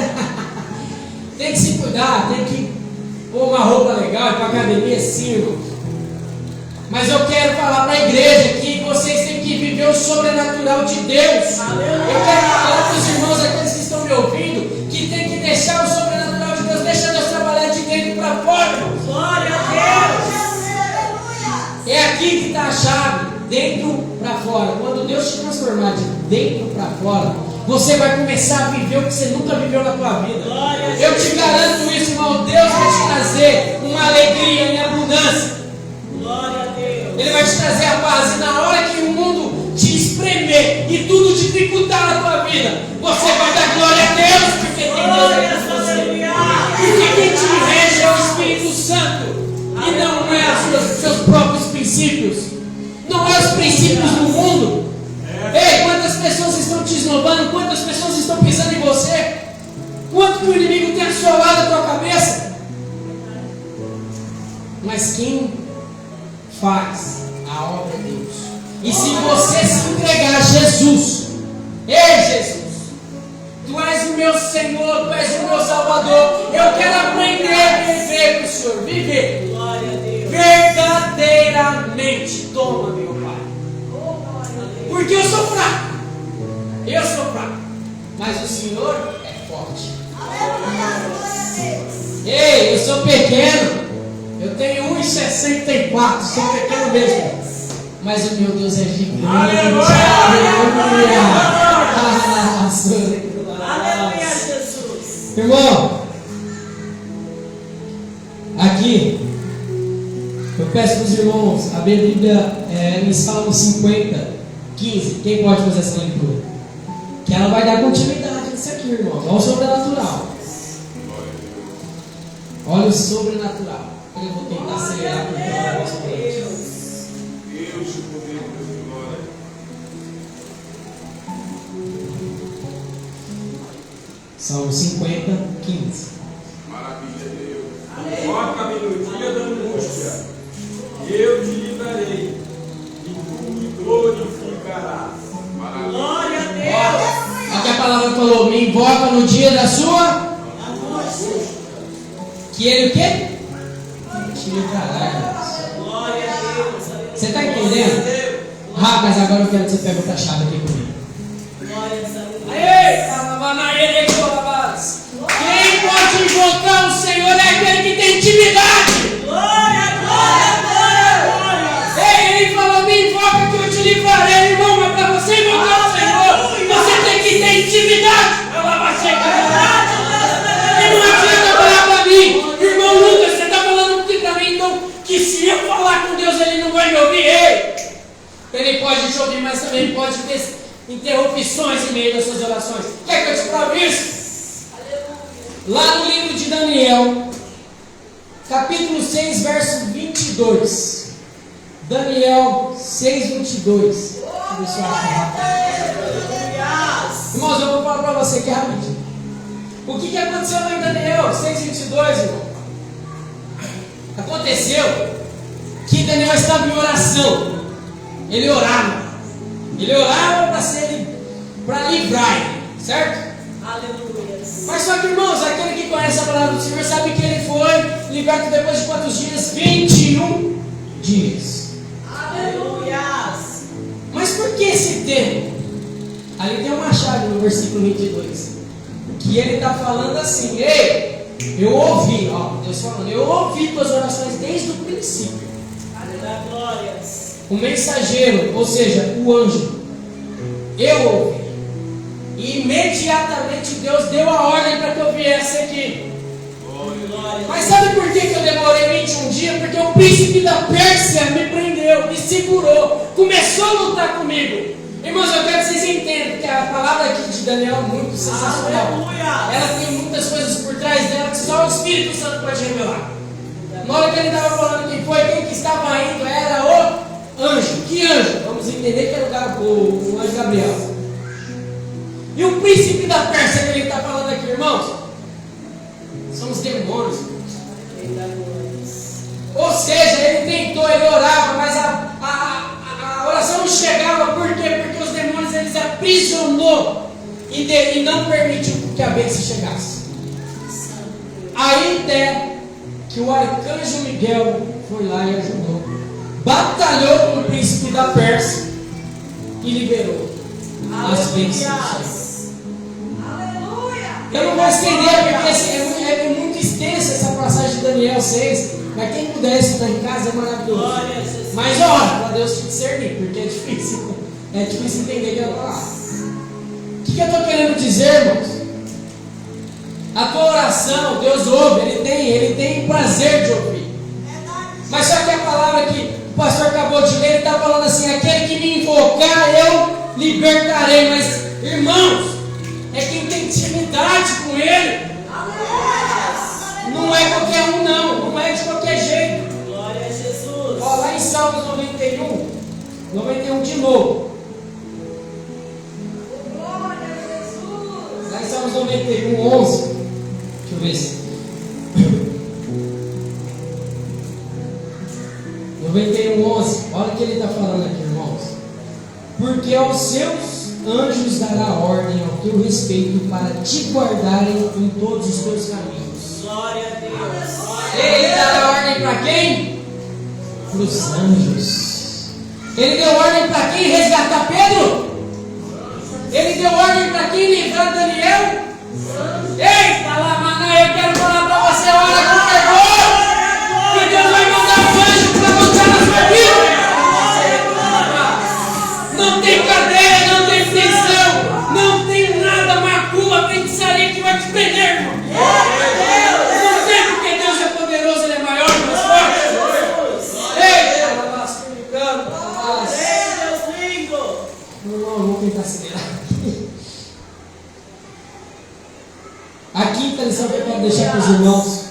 Tem que se cuidar, tem que pôr uma roupa legal, ir para a academia, sim, irmão. Mas eu quero falar para a igreja aqui que vocês têm que viver o sobrenatural de Deus. Eu quero falar para os irmãos, aqueles que estão me ouvindo, que tem que deixar o sobrenatural de Deus, deixa Deus trabalhar de dentro para fora.
Glória a Deus.
É aqui que está a chave, dentro para fora. Quando Deus te transformar de dentro para fora, você vai começar a viver o que você nunca viveu na tua vida. Eu te garanto isso, irmão. Deus vai te trazer uma alegria em abundância. Ele vai te trazer a paz. E na hora que o mundo te espremer e tudo dificultar na tua vida, você vai dar glória a Deus, porque tem Deus aí com você. Porque quem te rege é o Espírito Santo, e não é os seus próprios princípios. Não é os princípios do mundo. Ei, quantas pessoas estão te esnobando? Quantas pessoas estão pensando em você? Quanto que o inimigo tem assolado a tua cabeça? Mas quem faz a obra de Deus? E se você se entregar a Jesus, ei Jesus, Tu és o meu Senhor, Tu és o meu Salvador, eu quero aprender a viver com o Senhor, viver verdadeiramente. Toma, meu Pai, porque eu sou fraco, mas o Senhor é forte. Ei, eu sou pequeno, eu tenho 1,64, sou pequeno mesmo, mas o meu Deus é gigante. Aleluia!
Aleluia, Jesus.
Irmão, aqui eu peço para os irmãos abrir a Bíblia em Salmo 50, 15. Quem pode fazer essa leitura? Que ela vai dar continuidade nisso aqui, irmão. Olha o sobrenatural. Olha o sobrenatural. Eu vou tentar acelerar porque eu não gosto de
Deus te poder, Deus de glória.
Salmo 50, 15.
Maravilha, Deus. Toca-me no dia da angústia, e eu te livrarei, e tu me glorificarás. Maravilha.
Glória a Deus.
Aqui a palavra falou: me invoca no dia da sua
Angústia.
que ele o quê? Te livrará.
Glória a Deus.
Você está entendendo? Ah, mas agora eu quero que você pegue outra chave aqui comigo.
Glória a Deus.
Quem pode invocar o Senhor é aquele que tem intimidade.
Glória, glória, glória, glória.
Ei, ele falou: me invoca que eu te livrarei, irmão. Mas para você invocar o Senhor, você tem que ter intimidade. Ela vai chegar. E não adianta falar para mim, irmão Lucas, você está falando aqui para mim, então, que se eu falar com Deus, ele não vai me ouvir. Ei, ele pode te ouvir, mas também pode ter interrupções em meio das suas orações. Quer que eu te prove isso? Lá no livro de Daniel, capítulo 6, verso 22. Daniel 6, 22. Deixa eu ver se eu acho rápido. Irmãos, eu vou falar para você que é rapidinho. O que aconteceu lá em Daniel 6, 22, irmão? Aconteceu que Daniel estava em oração. Ele orava para livrar ele, certo?
Aleluia.
Mas só que, irmãos, aquele que conhece a palavra do Senhor sabe que ele foi liberto depois de quantos dias? 21 dias.
Aleluia.
Mas por que esse tempo? Ali tem uma chave no versículo 22, que ele está falando assim: ei, eu ouvi, ó, Deus falando, eu ouvi tuas orações desde o princípio.
Aleluia. Glórias.
O mensageiro, ou seja, o anjo, eu ouvi. E imediatamente Deus deu a ordem para que eu viesse aqui.
Glória.
Mas sabe por que eu demorei 21 dias? Porque o príncipe da Pérsia me prendeu, me segurou, começou a lutar comigo. Irmãos, eu quero que vocês entendam que a palavra aqui de Daniel é muito sensacional.
Aleluia.
Ela tem muitas coisas por trás dela que só o Espírito Santo pode revelar. Na hora que ele estava falando quem que estava indo era o anjo. Que anjo? Vamos entender que era o anjo Gabriel. E o príncipe da Pérsia que ele está falando aqui, irmãos, são os demônios. Ou seja, ele tentou, ele orava, mas a oração não chegava. Por quê? aprisionou e não permitiu que a bênção chegasse. Aí até que o arcanjo Miguel foi lá e ajudou, batalhou com o príncipe da Pérsia e liberou as bênçãos. Eu não vou estender porque é muito extensa essa passagem de Daniel 6, mas quem puder estudar em casa é maravilhoso. Mas ora, para Deus te discernir, porque é difícil entender aquela palavra. O que eu estou querendo dizer, irmãos? A tua oração, Deus ouve, Ele tem prazer de ouvir. Mas só que a palavra que o pastor acabou de ler, ele está falando assim: aquele que me invocar, eu libertarei. Mas, irmãos, é quem tem intimidade com Ele. Não é qualquer um, não é de qualquer jeito.
Glória a Jesus.
Ó, lá em Salmos 91 de novo. Lá em Salmos 91, 11. Deixa eu ver se. 91, 11. Olha o que ele está falando aqui, irmãos. Porque aos seus anjos dará ordem ao teu respeito para te guardarem em todos os teus caminhos.
Glória a Deus.
Ele dará ordem para quem? Para os anjos. Ele deu ordem para quem resgatar Pedro? Ele deu ordem para quem livrar Daniel? Eita lá, maná, eu quero falar para você, hora que pegou, que Deus vai mandar um anjo para botar na sua vida. Não tem cadeia, não tem prisão, não tem nada, macula, feitiçaria que vai te prender, irmão. Não tem, porque Deus é poderoso, Ele é maior, mais forte. Eita, ela vai se brincando,
Deus lindo.
não vou tentar acelerar. A quinta lição que eu quero deixar para os irmãos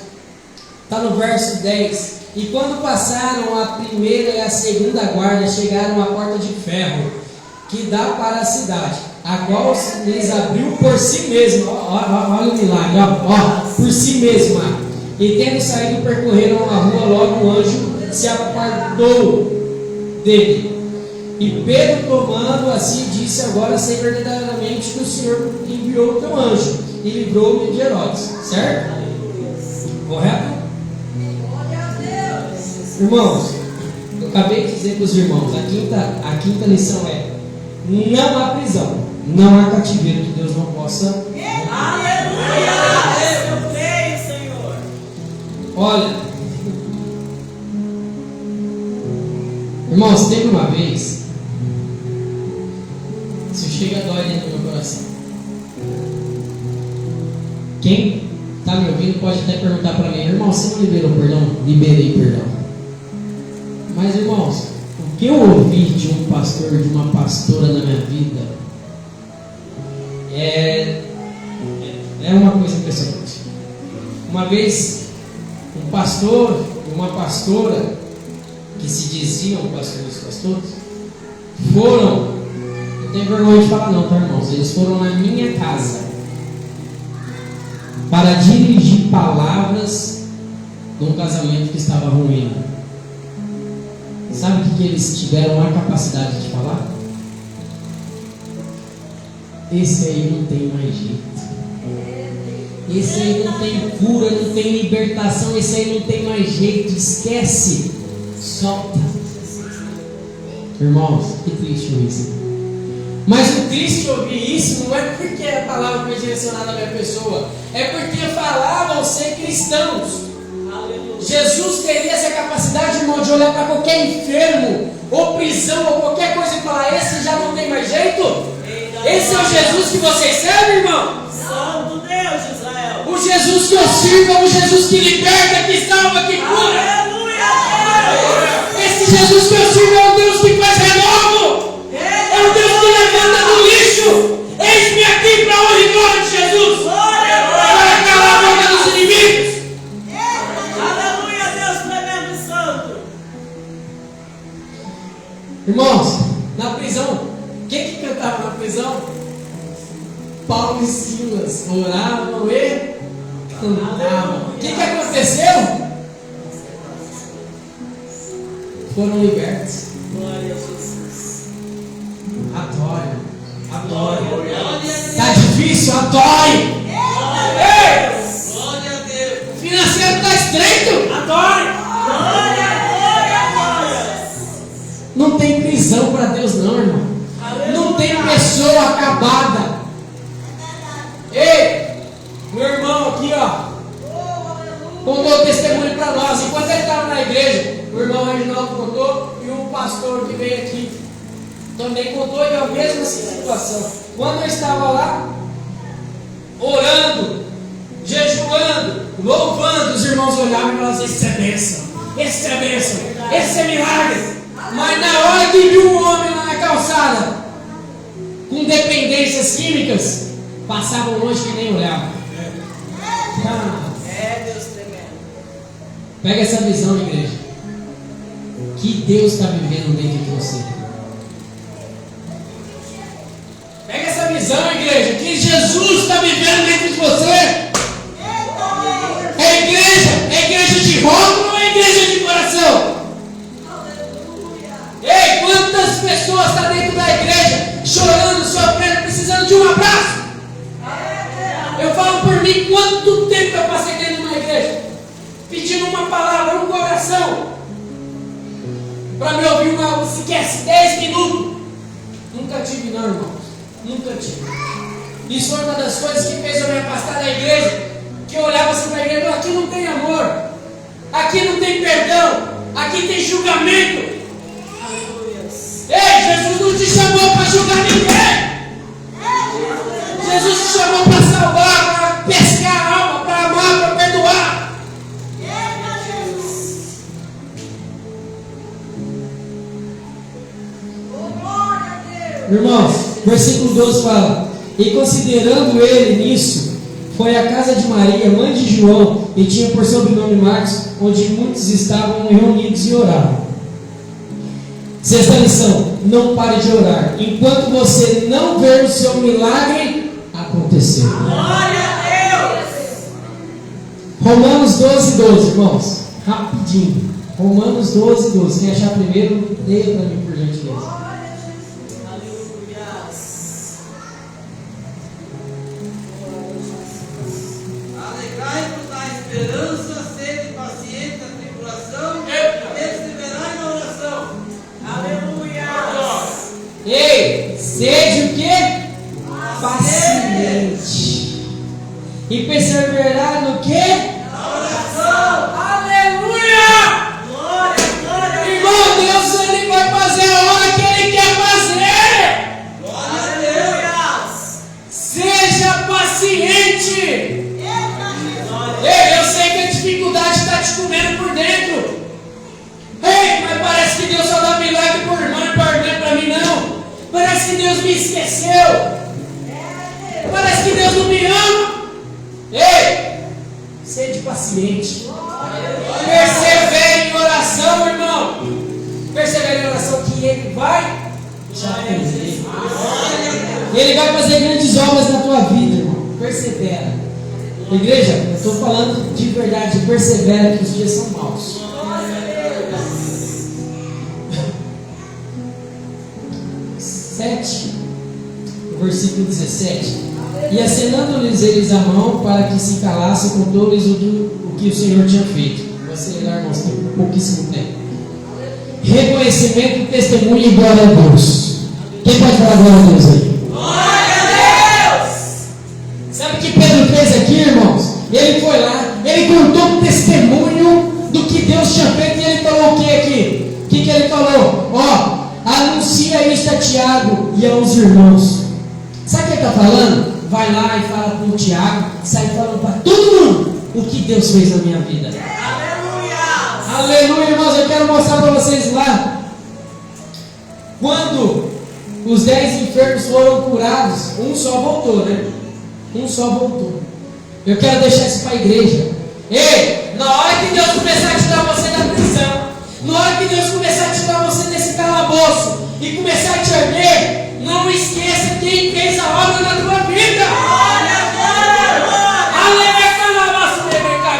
está no verso 10. E quando passaram a primeira e a segunda guarda, chegaram à porta de ferro que dá para a cidade, a qual lhes abriu por si mesmo. Olha o milagre, por si mesma. E tendo saído, percorreram a rua. Logo o anjo se apartou dele. E Pedro, tomando assim, disse: agora sei verdadeiramente que o Senhor enviou o teu anjo e livrou-me de Herodes. Certo? Correto? Irmãos, eu acabei de dizer para os irmãos, a quinta lição é: não há prisão, não há cativeiro que Deus não possa.
Aleluia! Eu creio, Senhor.
Olha, irmãos, teve uma vez, isso chega a dói dentro do meu coração. Quem está me ouvindo pode até perguntar para mim: irmão, você não liberou perdão? Liberei perdão. Mas, irmãos, o que eu ouvi de um pastor, de uma pastora na minha vida é uma coisa impressionante. Uma vez, um pastor e uma pastora, que se diziam pastores e pastoras, foram, não tenho vergonha de falar não, tá, irmãos? Eles foram na minha casa para dirigir palavras de um casamento que estava ruim. Sabe o que eles tiveram a capacidade de falar? Esse aí não tem mais jeito. Esse aí não tem cura, não tem libertação. Esse aí não tem mais jeito. Esquece. Solta. Irmãos, que triste isso. Mas o triste ouvir isso não é porque a palavra foi direcionada à minha pessoa, é porque falavam ser cristãos. Jesus teria essa capacidade, irmão, de olhar para qualquer enfermo, ou prisão, ou qualquer coisa e falar: esse já não tem mais jeito? Esse é o Jesus que vocês servem, irmão?
Santo Deus de Israel.
O Jesus que eu sirvo é o Jesus que liberta, que salva, que cura.
Aleluia!
Esse Jesus que eu sirvo é o Deus que faz renovo. É o Deus que levanta do lixo. Eis-me aqui para honra e glória de Jesus, para calar a boca dos inimigos.
Aleluia, Deus tremendo e santo.
Irmãos, na prisão, quem que cantava na prisão? Paulo e Silas oravam e cantavam. O que aconteceu? Foram libertos.
Glória a Jesus.
Adore. Adore.
Glória a Deus.
Tá difícil? Adore. Ei!
Glória a Deus.
O financeiro tá estreito? Adore. Não tem prisão para Deus não, irmão. Não tem pessoa acabada. Ei! Meu irmão aqui, ó, contou o testemunho para nós. Enquanto ele estava na igreja, o irmão Reginaldo contou e o pastor que veio aqui também contou, e a mesma situação. Quando eu estava lá, orando, jejuando, louvando, os irmãos olhavam e falavam: esse é bênção, esse é bênção, esse é milagre. Mas na hora que viu um homem lá na calçada com dependências químicas, passavam longe que nem olhavam.
Deus tremendo.
Pega essa visão, igreja, que Deus está vivendo dentro de você. Pega essa visão, igreja, que Jesus está vivendo dentro de você. É igreja de rótulo ou é igreja de coração? Ei, quantas pessoas estão dentro da igreja chorando, sofrendo, precisando de um abraço? Eu falo por mim, quanto tempo eu passei dentro de uma igreja pedindo uma palavra, um coração, para me ouvir sequer 10 minutos. Nunca tive não, irmãos. Nunca tive. Isso foi uma das coisas que fez eu me afastar da igreja. Que eu olhava assim para a igreja e falava: aqui não tem amor, aqui não tem perdão, aqui tem julgamento. Ei, Jesus não te chamou para julgar ninguém. Jesus te chamou para salvar, para pescar a alma, para amar, para perdoar. Irmãos, versículo 12 fala: e considerando ele nisso, foi à casa de Maria, mãe de João, e tinha por sobrenome Marcos, onde muitos estavam reunidos e oravam. Sexta lição: não pare de orar enquanto você não ver o seu milagre acontecer.
Glória a Deus.
Romanos 12, irmãos, rapidinho. Romanos 12. Quem achar primeiro, leia para mim, por gentileza.
Alegrai-vos na esperança, sede paciente na tribulação, perseverai na oração. Aleluia!
Ei, seja o quê? Paciente. E perseverar no quê?
Na oração.
Aleluia!
Glória.
Irmão, Deus, Ele vai fazer a hora que Ele quer fazer.
Glória a Deus.
Seja paciente. Ei, eu sei que a dificuldade está te comendo por dentro. Ei, mas parece que Deus só dá milagre por irmão e para irmã, para mim não. Parece que Deus me esqueceu. Parece que Deus não me ama. Ei, sede paciente. Persevere em oração, irmão. Persevere em oração que Ele vai te atender. Ele vai fazer grandes obras na tua vida, irmão. Persevera. Igreja, eu estou falando de verdade, persevera que os dias são maus. 7, versículo 17. E acenando-lhes eles a mão para que se calassem, contou-lhes o que o Senhor tinha feito. Vou acelerar, irmãos, tem pouquíssimo tempo. Reconhecimento, testemunho e glória a Deus. Quem pode falar glória a Deus aí? Sabe o que Pedro fez aqui, irmãos? Ele foi lá, ele contou um testemunho do que Deus tinha feito e ele falou o que aqui? O que ele falou? Ó, anuncia isso a Tiago e aos irmãos. Sabe o que ele está falando? Vai lá e fala para o Tiago, sai falando para todo mundo o que Deus fez na minha vida.
Aleluia!
Aleluia, irmãos, eu quero mostrar para vocês lá. Quando os 10 enfermos foram curados, um só voltou, né? Um só voltou. Eu quero deixar isso para a igreja. Ei, na hora que Deus começar a tirar você da prisão, na hora que Deus começar a tirar você desse calabouço e começar a te erguer, não esqueça quem fez a obra na tua vida.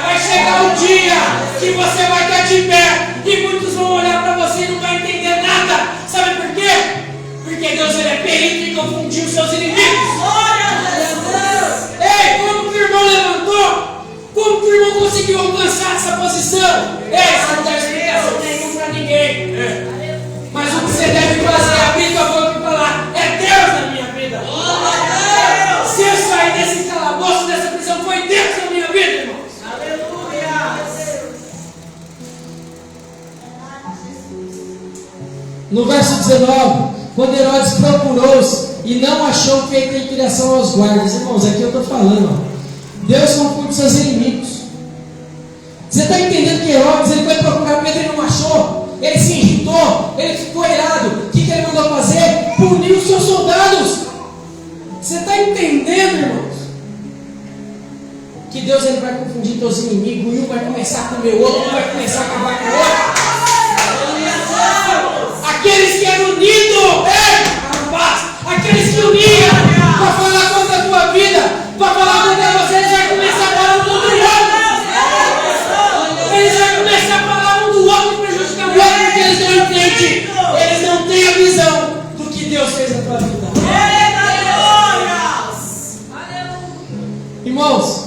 Vai chegar um dia que você vai estar de pé e muitos vão olhar para você e não vai entender nada. Sabe por quê? Porque Deus ele é perito em confundir os seus inimigos. irmão conseguiu alcançar essa posição? Ei, você não dá explicação nenhuma para ninguém. Mas o que você deve fazer é abrir tua boca e falar: é Deus na minha vida. Se eu sair desse calabouço, dessa prisão, foi Deus na minha vida, irmãos. No verso 19, quando Herodes procurou-os e não achou feita a inquirição aos guardas. Irmãos, aqui eu estou falando, ó, Deus confunde seus inimigos. Você está entendendo que Herodes ele foi procurar Pedro e não achou? Ele se irritou, ele ficou irado. O que ele mandou fazer? Punir os seus soldados. Você está entendendo, irmãos? Que Deus ele vai confundir teus inimigos, e um vai começar a comer o outro, um vai começar a acabar com o outro. Aqueles que eram unidos, aqueles que uniam para falar contra a tua vida, para falar contra você, eles vão começar a falar um do outro. Eles vão começar a falar um do outro e prejudicar o outro, porque eles não entendem, eles não têm a visão do que Deus fez na tua vida. Irmãos,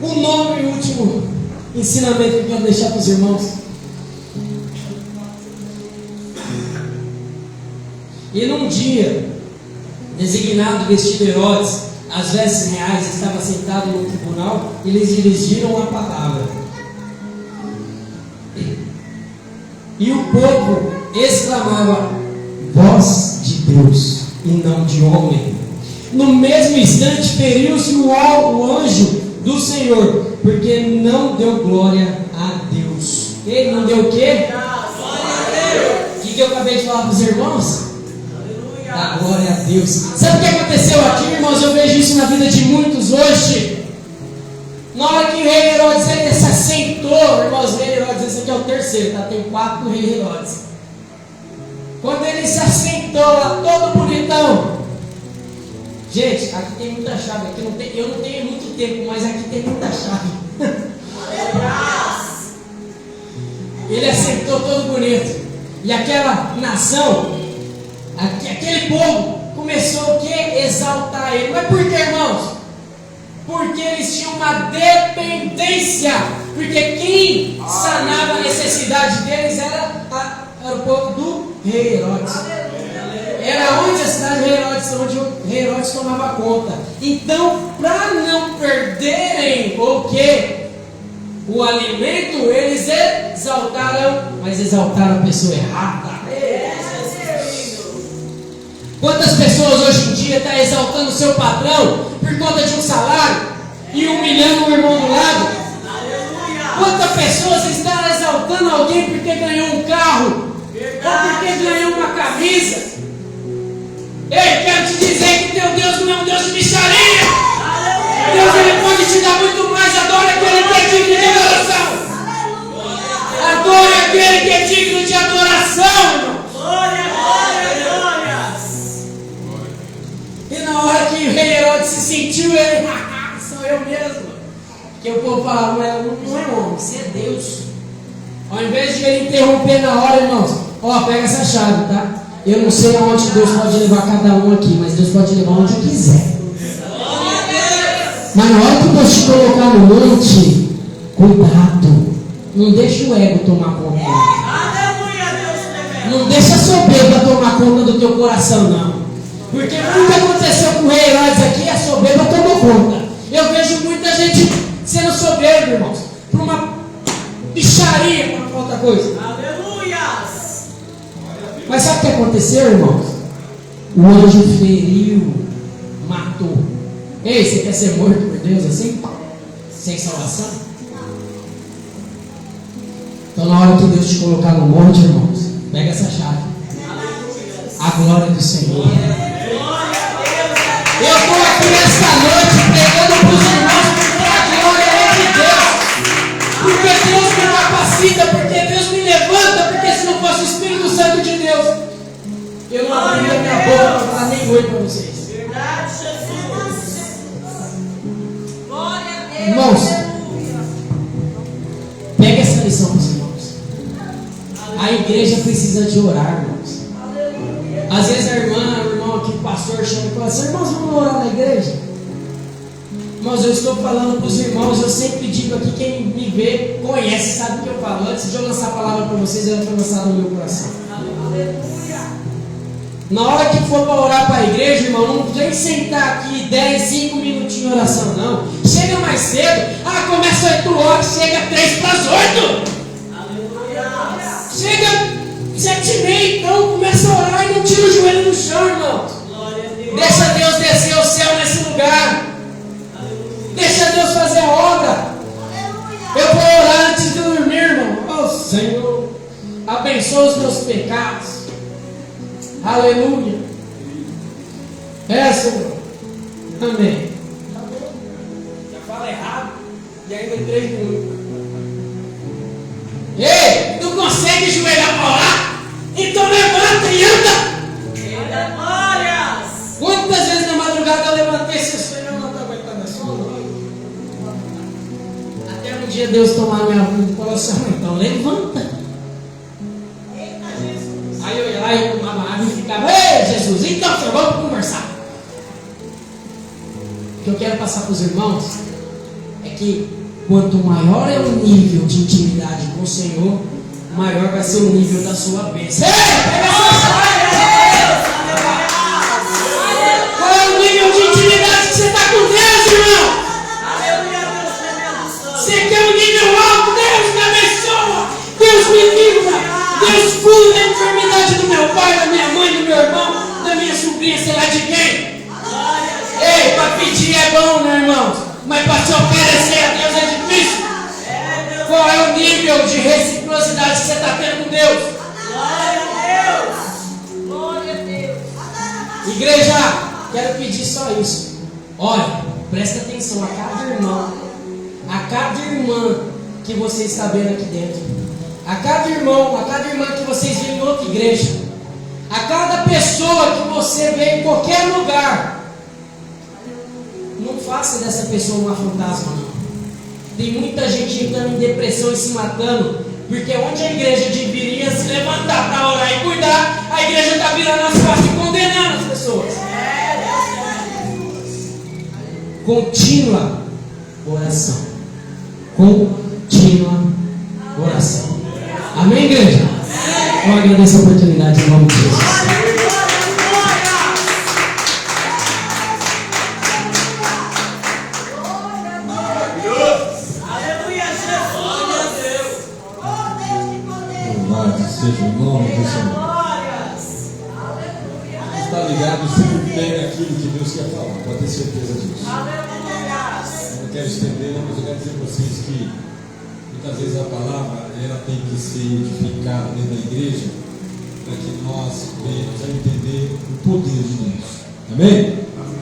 o nono e último ensinamento que eu quero deixar para os irmãos. E num dia designado vestido Herodes, as vestes reais, estava sentado no tribunal e lhes dirigiram a palavra. E o povo exclamava: voz de Deus e não de homem. No mesmo instante feriu-se o anjo do Senhor, porque não deu glória a Deus. Ele não deu o quê? O que eu acabei de falar para os irmãos? Da glória a Deus. Sabe o que aconteceu aqui, irmãos? Eu vejo isso na vida de muitos hoje. Na hora que o rei Herodes ele se assentou, irmãos, o rei Herodes, esse aqui é o terceiro, tá? Tem 4 do rei Herodes. Quando ele se assentou lá, todo bonitão. Gente, aqui tem muita chave. Aqui eu não tenho muito tempo, mas aqui tem muita chave. Ele assentou todo bonito. E aquela nação, aquele povo começou o que? Exaltar ele. Mas por que, irmãos? Porque eles tinham uma dependência. Porque quem sanava a necessidade deles era o povo do rei Herodes. Era onde a cidade do rei Herodes, onde o rei Herodes tomava conta. Então, para não perderem o que? O alimento, eles exaltaram, mas exaltaram a pessoa errada. Quantas pessoas hoje em dia estão exaltando o seu patrão por conta de um salário e humilhando o irmão do lado? Quantas pessoas estão exaltando alguém porque ganhou um carro ou porque ganhou uma camisa? Ei, quero te dizer que teu Deus não é um Deus de micharia. Deus ele pode te dar muito mais. Adore aquele que é digno de adoração. Adore aquele que é digno de adoração, irmão. E na hora que o rei Herodes se sentiu, ele, sou eu mesmo. Porque o povo falava, não é homem, você é Deus. Ao invés de ele interromper na hora, irmãos, pega essa chave, tá? Eu não sei aonde Deus pode levar cada um aqui, mas Deus pode levar onde quiser. Mas na hora que Deus te colocar no monte, cuidado. Não deixa o ego tomar conta. Não deixa a soberba tomar conta do teu coração, não. Porque o que aconteceu com o rei Herodes aqui, a soberba tomou conta. Eu vejo muita gente sendo soberba, irmãos, por uma bicharia, para não falar outra coisa. Mas sabe o que aconteceu, irmãos? O anjo feriu, matou. Ei, você quer ser morto por Deus assim? Sem salvação? Então na hora que Deus te colocar no monte, irmãos, pega essa chave. A glória do Senhor. Eu estou aqui nesta noite pregando para os irmãos porque a glória é de Deus. Porque Deus me capacita, porque Deus me levanta, porque se não fosse o Espírito Santo de Deus, eu não abriria minha boca para falar nem oi para vocês. Irmãos, pega essa lição para os irmãos. A igreja precisa de orar, irmãos. Às vezes a irmã, o irmão aqui, o pastor chama e fala assim: irmãos, vamos orar na igreja? Irmãos, eu estou falando para os irmãos, eu sempre vê, conhece, sabe o que eu falo. Antes de eu lançar a palavra para vocês, ela foi lançada no meu coração. Na hora que for para orar para a igreja, irmão, não vem sentar aqui 10, 5 minutinhos de oração, não. Chega mais cedo. Começa 8 horas, chega 3 para as 8. Chega 7h30, então começa a orar e não tira o joelho no chão, irmão. Deixa Deus descer o céu nesse lugar. Deixa Deus fazer a obra. Eu vou orar antes de dormir, irmão. Oh, Senhor, abençoa os meus pecados. Aleluia. Senhor. Amém. Já fala errado e ainda 3 minutos. Ei, tu consegue joelhar para orar? Então levanta e anda. Quantas vezes na madrugada eu levantei esse sonho, eu não estou aguentando a sono? Até um dia Deus tomar minha vida e falou assim: então levanta. Aí eu ia lá e tomava água e ficava: ei, Jesus, então senhor, vamos conversar. O que eu quero passar para os irmãos é que quanto maior é o nível de intimidade com o Senhor, maior vai ser o nível da sua bênção. Qual é o nível de intimidade que você está com Deus, irmão? Você quer um nível alto? Deus me abençoa, Deus me livra, Deus cura da enfermidade do meu pai, da minha mãe, do meu irmão, da minha sobrinha, sei lá de quem. Ei, para pedir é bom, né, irmãos? Mas para se oferecer a Deus é difícil. Qual é o nível de reciprocidade que você está tendo com Deus? Glória a Deus. Igreja, quero pedir só isso. Olha, presta atenção a cada irmão, a cada irmã que você está vendo aqui dentro, a cada irmão, a cada irmã que vocês veem em outra igreja, a cada pessoa que você vê em qualquer lugar. Não faça dessa pessoa uma fantasma, não. Tem muita gente entrando em depressão e se matando, porque onde a igreja deveria se levantar para orar e cuidar, a igreja está virando as costas e condenando as pessoas. Contínua oração. Contínua oração. Amém, igreja? Eu agradeço a oportunidade em nome de Jesus.
Seja o nome do Senhor. Está ligado, sempre pega aquilo que Deus quer falar, pode ter certeza disso. Eu não quero estender, mas eu quero dizer para vocês que muitas vezes a palavra ela tem que ser edificada dentro da igreja para que nós venhamos a entender o poder de Deus. Amém?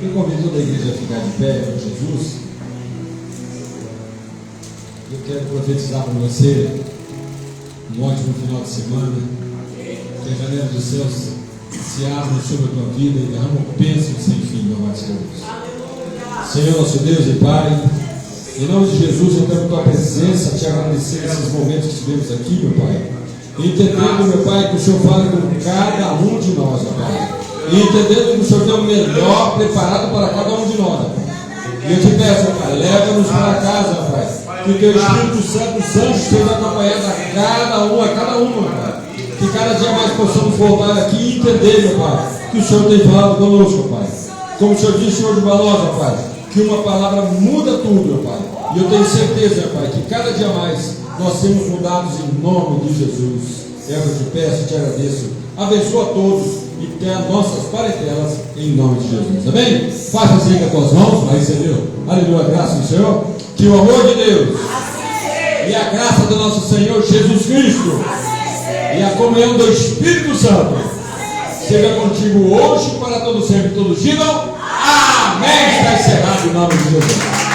Eu convido toda a igreja a ficar de pé com Jesus. Eu quero profetizar para você um ótimo final de semana, que a janela dos céus se abre sobre a tua vida e derrama um bênção sem fim, meu amado Deus. Senhor, nosso Deus e Pai, em nome de Jesus, eu quero a tua presença, te agradecer esses momentos que tivemos aqui, meu Pai. Entendendo, meu Pai, que o Senhor fala com cada um de nós, meu Pai. E entendendo que o Senhor tem o melhor preparado para cada um de nós, meu Pai. E eu te peço, meu Pai, leva-nos para casa, meu Pai. Que o teu Espírito Santo, os anjos, esteja acompanhando a cada um, meu Pai. Que cada dia mais possamos voltar aqui e entender, meu Pai, que o Senhor tem falado conosco, meu Pai. Como o Senhor disse, Senhor de valor, meu Pai, que uma palavra muda tudo, meu Pai. E eu tenho certeza, meu Pai, que cada dia mais nós seremos mudados em nome de Jesus. Eu te peço, te agradeço. Abençoa a todos e tenha nossas parentelas em nome de Jesus. Amém? Faça assim com as tuas mãos para receber. Aleluia, graça do Senhor. Que o amor de Deus e a graça do nosso Senhor Jesus Cristo e a comunhão do Espírito Santo seja contigo hoje para todo sempre. Todos digam amém. Está encerrado em nome de Jesus.